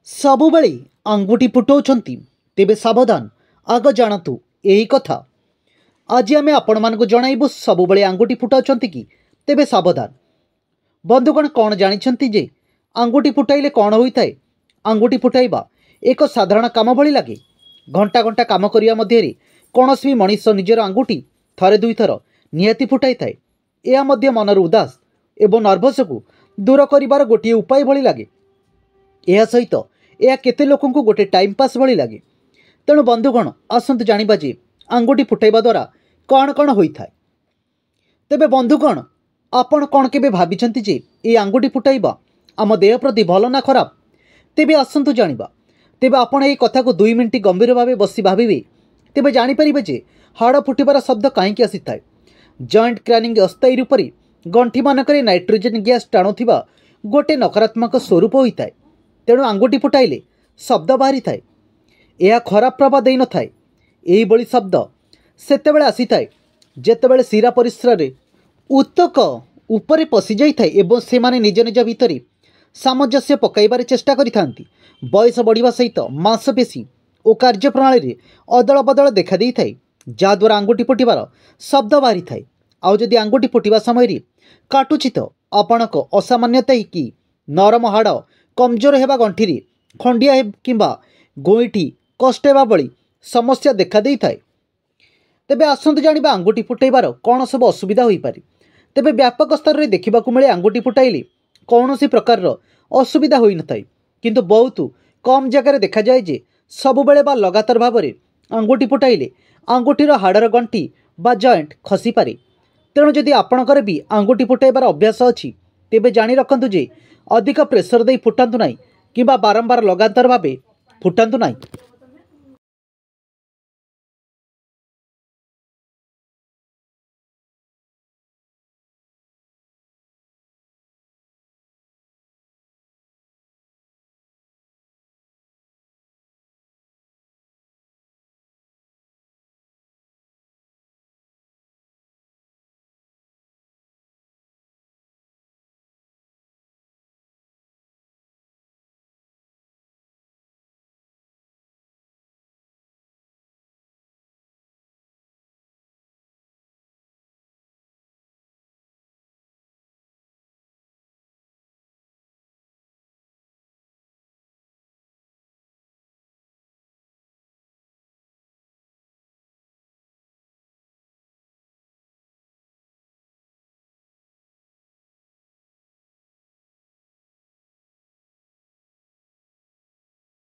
ସବୁବେଳେ ଆଙ୍ଗୁଠି ଫୁଟାଉଛନ୍ତି ତେବେ ସାବଧାନ। ଆଗ ଜାଣନ୍ତୁ ଏହି କଥା। ଆଜି ଆମେ ଆପଣମାନଙ୍କୁ ଜଣାଇବୁ ସବୁବେଳେ ଆଙ୍ଗୁଠି ଫୁଟାଉଛନ୍ତି କି ତେବେ ସାବଧାନ। ବନ୍ଧୁଗଣ, କ'ଣ ଜାଣିଛନ୍ତି ଯେ ଆଙ୍ଗୁଠି ଫୁଟାଇଲେ କ'ଣ ହୋଇଥାଏ? ଆଙ୍ଗୁଠି ଫୁଟାଇବା ଏକ ସାଧାରଣ କାମ ଭଳି ଲାଗେ। ଘଣ୍ଟା ଘଣ୍ଟା କାମ କରିବା ମଧ୍ୟରେ କୌଣସି ବି ମଣିଷ ନିଜର ଆଙ୍ଗୁଠି ଥରେ ଦୁଇଥର ନିହାତି ଫୁଟାଇଥାଏ। ଏହା ମଧ୍ୟ ମନର ଉଦାସ ଏବଂ ନର୍ଭସକୁ ଦୂର କରିବାର ଗୋଟିଏ ଉପାୟ ଭଳି ଲାଗେ। ଏହା ସହିତ ଏହା କେତେ ଲୋକଙ୍କୁ ଗୋଟିଏ ଟାଇମ୍ ପାସ୍ ଭଳି ଲାଗେ। ତେଣୁ ବନ୍ଧୁଗଣ, ଆସନ୍ତୁ ଜାଣିବା ଯେ ଆଙ୍ଗୁଠି ଫୁଟାଇବା ଦ୍ୱାରା କ'ଣ କ'ଣ ହୋଇଥାଏ। ତେବେ ବନ୍ଧୁଗଣ, ଆପଣ କ'ଣ କେବେ ଭାବିଛନ୍ତି ଯେ ଏହି ଆଙ୍ଗୁଠି ଫୁଟାଇବା ଆମ ଦେହ ପ୍ରତି ଭଲ ନା ଖରାପ? ତେବେ ଆସନ୍ତୁ ଜାଣିବା। ତେବେ ଆପଣ ଏହି କଥାକୁ 2 ମିନିଟ୍ ଗମ୍ଭୀର ଭାବେ ବସି ଭାବିବେ, ତେବେ ଜାଣିପାରିବେ ଯେ ହାଡ଼ ଫୁଟିବାର ଶବ୍ଦ କାହିଁକି ଆସିଥାଏ। ଜଏଣ୍ଟ କ୍ରାନିଂ ଅସ୍ଥାୟୀ ରୂପରେ ଗଣ୍ଠିମାନଙ୍କରେ ନାଇଟ୍ରୋଜେନ୍ ଗ୍ୟାସ୍ ଟାଣୁଥିବା ଗୋଟିଏ ନକାରାତ୍ମକ ସ୍ୱରୂପ ହୋଇଥାଏ। ତେଣୁ ଆଙ୍ଗୁଠି ଫୁଟାଇଲେ ଶବ୍ଦ ବାହାରିଥାଏ। ଏହା ଖରାପ ପ୍ରଭାବ ଦେଇନଥାଏ। ଏହିଭଳି ଶବ୍ଦ ସେତେବେଳେ ଆସିଥାଏ ଯେତେବେଳେ ଶିରା ପରିସ୍ରାରେ ଉତ୍ତକ ଉପରେ ପଶିଯାଇଥାଏ ଏବଂ ସେମାନେ ନିଜ ନିଜ ଭିତରେ ସାମଞ୍ଜସ୍ୟ ପକାଇବାରେ ଚେଷ୍ଟା କରିଥାନ୍ତି। ବୟସ ବଢ଼ିବା ସହିତ ମାଂସପେଶୀ ଓ କାର୍ଯ୍ୟପ୍ରଣାଳୀରେ ଅଦଳ ବଦଳ ଦେଖାଦେଇଥାଏ, ଯାହାଦ୍ୱାରା ଆଙ୍ଗୁଠି ଫୁଟିବାର ଶବ୍ଦ ବାହାରିଥାଏ। ଆଉ ଯଦି ଆଙ୍ଗୁଠି ଫୁଟିବା ସମୟରେ କାଟୁଛି ତ ଆପଣଙ୍କ ଅସାମାନ୍ୟତା କି ନରମ ହାଡ଼ କମଜୋର ହେବା, ଗଣ୍ଠିରେ ଖଣ୍ଡିଆ କିମ୍ବା ଗୋଇଠି କଷ୍ଟ ହେବା ଭଳି ସମସ୍ୟା ଦେଖାଦେଇଥାଏ। ତେବେ ଆସନ୍ତୁ ଜାଣିବା ଆଙ୍ଗୁଠି ଫୁଟାଇବାର କ'ଣ ସବୁ ଅସୁବିଧା ହୋଇପାରେ। ତେବେ ବ୍ୟାପକ ସ୍ତରରେ ଦେଖିବାକୁ ମିଳେ ଆଙ୍ଗୁଠି ଫୁଟାଇଲେ କୌଣସି ପ୍ରକାରର ଅସୁବିଧା ହୋଇନଥାଏ, କିନ୍ତୁ ବହୁତ କମ୍ ଜାଗାରେ ଦେଖାଯାଏ ଯେ ସବୁବେଳେ ବା ଲଗାତାର ଭାବରେ ଆଙ୍ଗୁଠି ଫୁଟାଇଲେ ଆଙ୍ଗୁଠିର ହାଡ଼ର ଗଣ୍ଠି ବା ଜଏଣ୍ଟ ଖସିପାରେ। ତେଣୁ ଯଦି ଆପଣଙ୍କର ବି ଆଙ୍ଗୁଠି ଫୁଟାଇବାର ଅଭ୍ୟାସ ଅଛି ତେବେ ଜାଣି ରଖନ୍ତୁ ଯେ ଅଧିକ ପ୍ରେସର ଦେଇ ଫୁଟାନ୍ତୁ ନାହିଁ କିମ୍ବା ବାରମ୍ବାର ଲଗାତାର ଭାବେ ଫୁଟାନ୍ତୁ ନାହିଁ।